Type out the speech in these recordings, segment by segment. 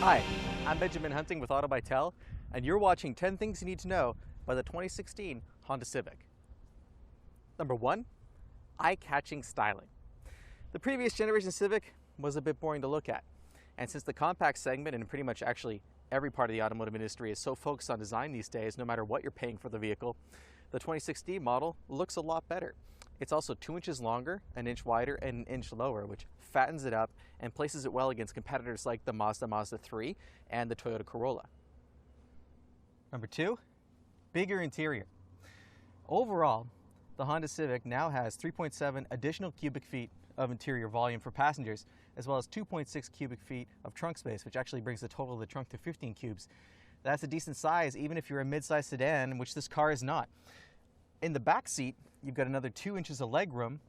Hi, I'm Benjamin Hunting with Auto by Tel, and you're watching 10 Things You Need to Know by the 2016 Honda Civic. Number 1, eye-catching styling. The previous generation Civic was a bit boring to look at, and since the compact segment and pretty much actually every part of the automotive industry is so focused on design these days, no matter what you're paying for the vehicle, the 2016 model looks a lot better. It's also 2 inches longer, an inch wider, and an inch lower, which fattens it up and places it well against competitors like the Mazda 3 and the Toyota Corolla. Number 2, bigger interior. Overall, the Honda Civic now has 3.7 additional cubic feet of interior volume for passengers, as well as 2.6 cubic feet of trunk space, which actually brings the total of the trunk to 15 cubes. That's a decent size, even if you're a mid-size sedan, which this car is not. In the back seat, you've got another 2 inches of legroom,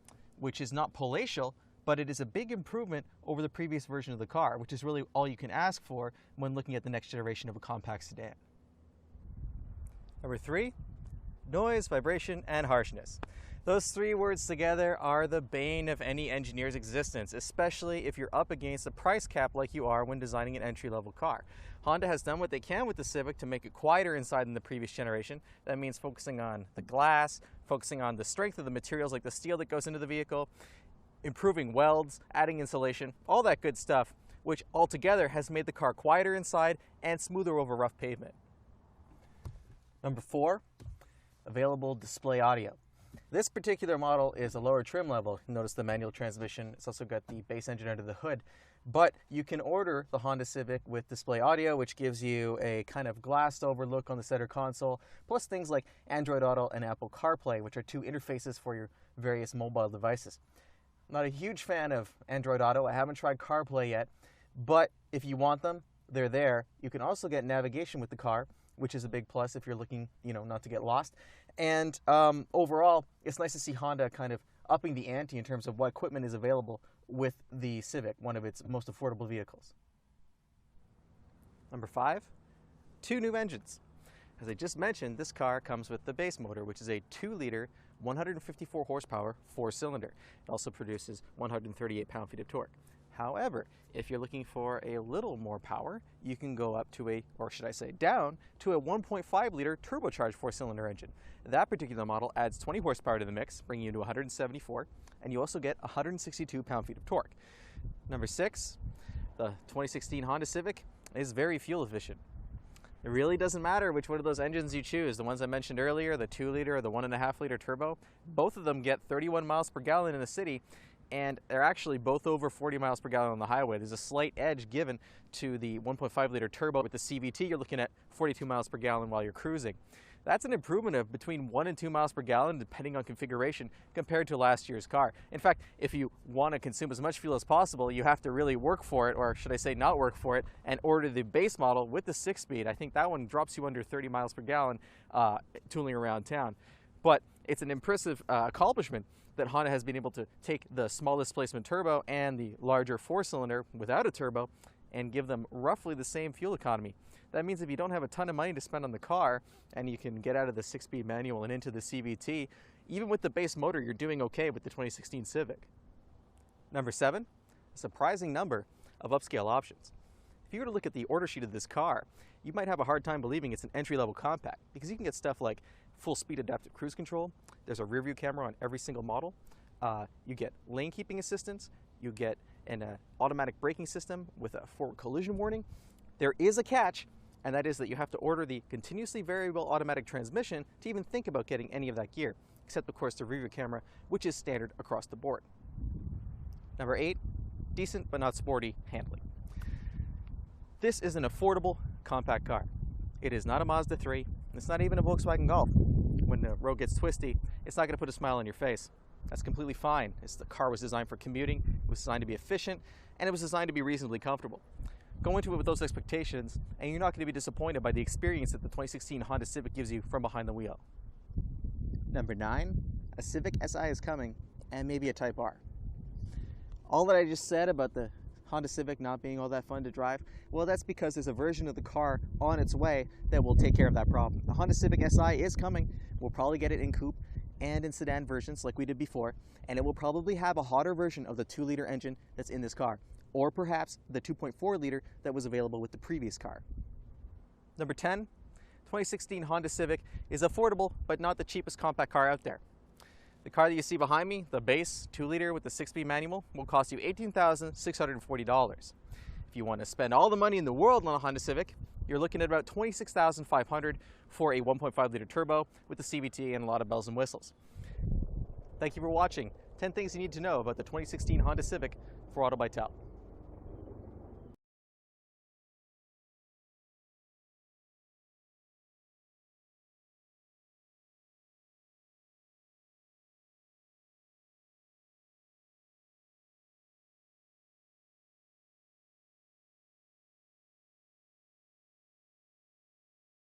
which is not palatial, but it is a big improvement over the previous version of the car, which is really all you can ask for when looking at the next generation of a compact sedan. Number 3, noise, vibration, and harshness. Those 3 words together are the bane of any engineer's existence, especially if you're up against a price cap like you are when designing an entry-level car. Honda has done what they can with the Civic to make it quieter inside than the previous generation. That means focusing on the glass, focusing on the strength of the materials like the steel that goes into the vehicle, improving welds, adding insulation, all that good stuff, which altogether has made the car quieter inside and smoother over rough pavement. Number 4, available display audio. This particular model is a lower trim level. Notice the manual transmission. It's also got the base engine under the hood. But you can order the Honda Civic with display audio, which gives you a kind of glassed over look on the center console, plus things like Android Auto and Apple CarPlay, which are 2 interfaces for your various mobile devices. I'm not a huge fan of Android Auto. I haven't tried CarPlay yet, but if you want them, they're there. You can also get navigation with the car, which is a big plus if you're looking, not to get lost. And overall, it's nice to see Honda kind of upping the ante in terms of what equipment is available with the Civic, one of its most affordable vehicles. Number 5, 2 new engines. As I just mentioned, this car comes with the base motor, which is a 2-liter, 154 horsepower, 4-cylinder. It also produces 138 pound-feet of torque. However, if you're looking for a little more power, you can go up to down to a 1.5-liter turbocharged 4-cylinder engine. That particular model adds 20 horsepower to the mix, bringing you to 174, and you also get 162 pound-feet of torque. Number 6, the 2016 Honda Civic is very fuel efficient. It really doesn't matter which one of those engines you choose. The ones I mentioned earlier, the 2-liter or the 1.5-liter turbo, both of them get 31 miles per gallon in the city, and they're actually both over 40 miles per gallon on the highway. There's a slight edge given to the 1.5-liter turbo. With the CVT, you're looking at 42 miles per gallon while you're cruising. That's an improvement of between 1 and 2 miles per gallon, depending on configuration, compared to last year's car. In fact, if you want to consume as much fuel as possible, you have to really work for it, or should I say not work for it, and order the base model with the 6-speed. I think that one drops you under 30 miles per gallon tooling around town. But it's an impressive accomplishment that Honda has been able to take the small displacement turbo and the larger 4-cylinder without a turbo and give them roughly the same fuel economy. That means if you don't have a ton of money to spend on the car and you can get out of the 6-speed manual and into the CVT, even with the base motor, you're doing okay with the 2016 Civic. Number 7, a surprising number of upscale options. If you were to look at the order sheet of this car, you might have a hard time believing it's an entry-level compact, because you can get stuff like full speed adaptive cruise control. There's a rear view camera on every single model. You get lane keeping assistance. You get an automatic braking system with a forward collision warning. There is a catch, and that is that you have to order the continuously variable automatic transmission to even think about getting any of that gear, except of course the rear view camera, which is standard across the board. Number 8, decent but not sporty handling. This is an affordable compact car. It is not a Mazda 3. It's not even a Volkswagen Golf. When the road gets twisty, it's not going to put a smile on your face. That's completely fine. The car was designed for commuting, it was designed to be efficient, and it was designed to be reasonably comfortable. Go into it with those expectations, and you're not going to be disappointed by the experience that the 2016 Honda Civic gives you from behind the wheel. Number 9, a Civic SI is coming, and maybe a Type R. All that I just said about the Honda Civic not being all that fun to drive, well, that's because there's a version of the car on its way that will take care of that problem. The Honda Civic SI is coming. We'll probably get it in coupe and in sedan versions like we did before, and it will probably have a hotter version of the 2-liter engine that's in this car. or perhaps the 2.4 liter that was available with the previous car. Number 10, 2016 Honda Civic is affordable but not the cheapest compact car out there. The car that you see behind me, the base 2 liter with the 6-speed manual, will cost you $18,640. If you want to spend all the money in the world on a Honda Civic, you're looking at about $26,500 for a 1.5 liter turbo with the CVT and a lot of bells and whistles. Thank you for watching 10 things you need to know about the 2016 Honda Civic for Auto by Tel.